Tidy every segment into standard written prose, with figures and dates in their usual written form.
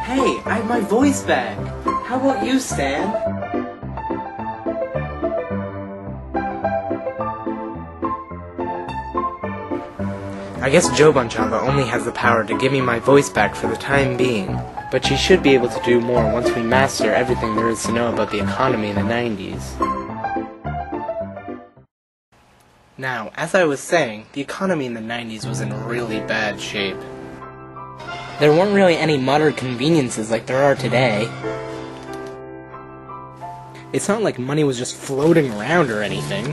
Hey, I have my voice back. How about you, Stan? I guess Jobunchala only has the power to give me my voice back for the time being, but she should be able to do more once we master everything there is to know about the economy in the 90s. Now, as I was saying, the economy in the 90s was in really bad shape. There weren't really any modern conveniences like there are today. It's not like money was just floating around or anything.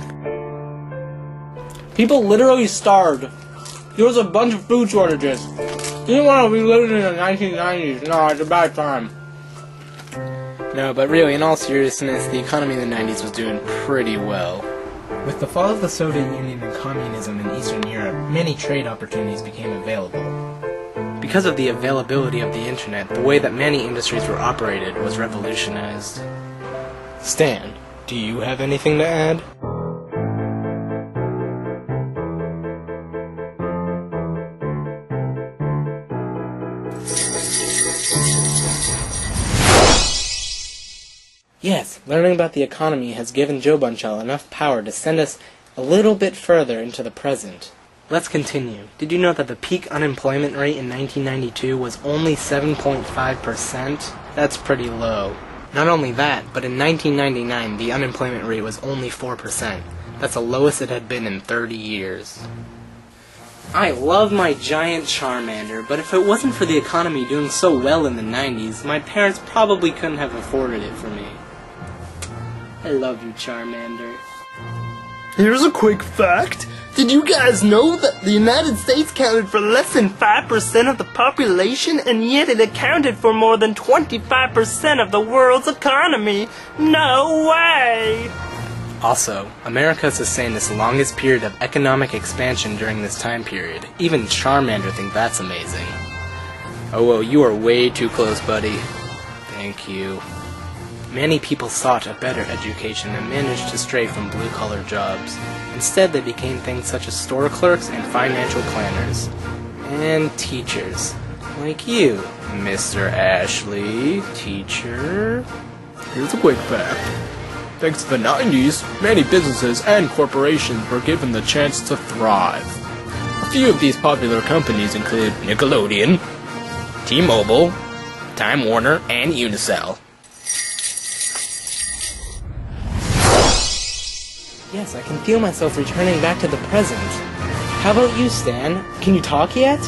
People literally starved. There was a bunch of food shortages. You didn't want to be living in the 1990s. No, it's a bad time. No, but really, in all seriousness, the economy in the 90s was doing pretty well. With the fall of the Soviet Union and communism in Eastern Europe, many trade opportunities became available. Because of the availability of the internet, the way that many industries were operated was revolutionized. Stan, do you have anything to add? Yes, learning about the economy has given Jobunchala enough power to send us a little bit further into the present. Let's continue. Did you know that the peak unemployment rate in 1992 was only 7.5%? That's pretty low. Not only that, but in 1999 the unemployment rate was only 4%. That's the lowest it had been in 30 years. I love my giant Charmander, but if it wasn't for the economy doing so well in the 90s, my parents probably couldn't have afforded it for me. I love you, Charmander. Here's a quick fact. Did you guys know that the United States counted for less than 5% of the population, and yet it accounted for more than 25% of the world's economy? No way! Also, America sustained its longest period of economic expansion during this time period. Even Charmander thinks that's amazing. Oh, well, you are way too close, buddy. Thank you. Many people sought a better education and managed to stray from blue-collar jobs. Instead, they became things such as store clerks and financial planners. And teachers. Like you, Mr. Ashley, teacher. Here's a quick fact. Thanks to the 90s, many businesses and corporations were given the chance to thrive. A few of these popular companies include Nickelodeon, T-Mobile, Time Warner, and Unicell. Yes, I can feel myself returning back to the present. How about you, Stan? Can you talk yet?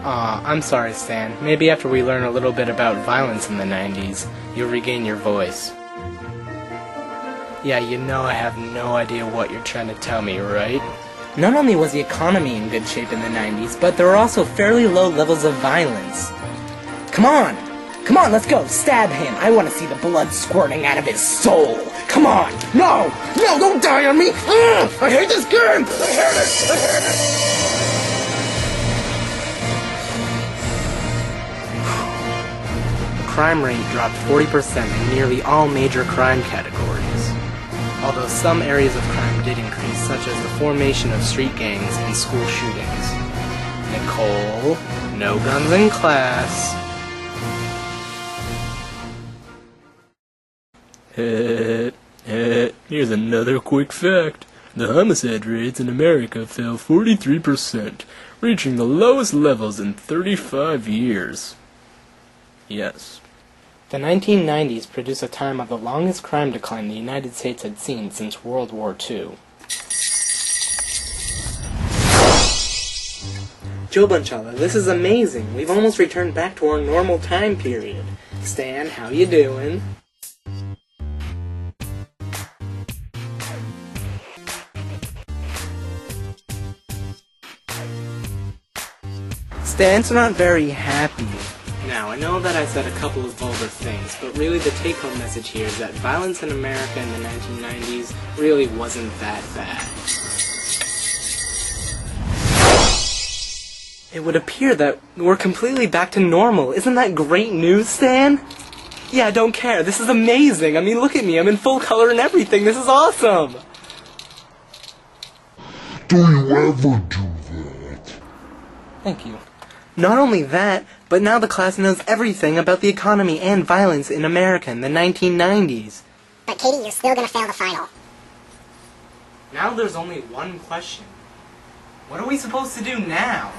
I'm sorry, Stan. Maybe after we learn a little bit about violence in the 90s, you'll regain your voice. Yeah, you know I have no idea what you're trying to tell me, right? Not only was the economy in good shape in the 90s, but there were also fairly low levels of violence. Come on! Come on, let's go! Stab him! I want to see the blood squirting out of his soul! Come on! No! No, don't die on me! I hate this game! I hate it! I hate it! The crime rate dropped 40% in nearly all major crime categories. Although some areas of crime did increase, such as the formation of street gangs and school shootings. Nicole, no guns in class. Here's another quick fact. The homicide rates in America fell 43%, reaching the lowest levels in 35 years. Yes. The 1990s produced a time of the longest crime decline the United States had seen since World War II. Jobunchala, this is amazing. We've almost returned back to our normal time period. Stan, how you doing? Stan's not very happy. Now, I know that I said a couple of vulgar things, but really the take-home message here is that violence in America in the 1990s really wasn't that bad. It would appear that we're completely back to normal. Isn't that great news, Stan? Yeah, I don't care. This is amazing. I mean, look at me. I'm in full color and everything. This is awesome. Do you ever do that? Thank you. Not only that, but now the class knows everything about the economy and violence in America in the 1990s. But Katie, you're still gonna fail the final. Now there's only one question. What are we supposed to do now?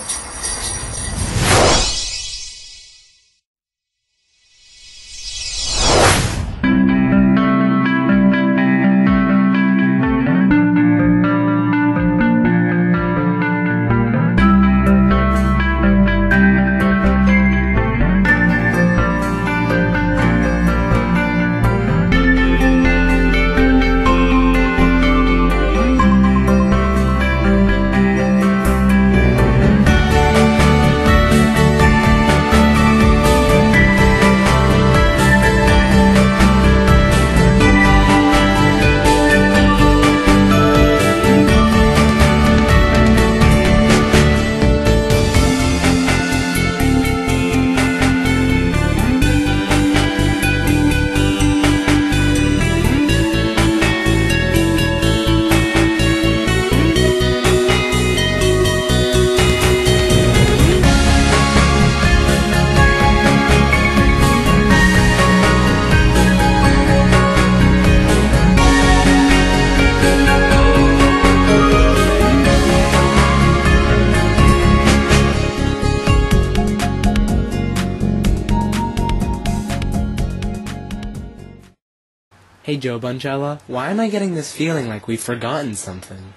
Hey Jobunchala, why am I getting this feeling like we've forgotten something?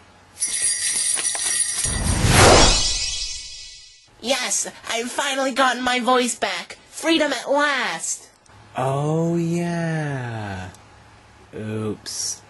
Yes, I've finally gotten my voice back. Freedom at last. Oh yeah. Oops.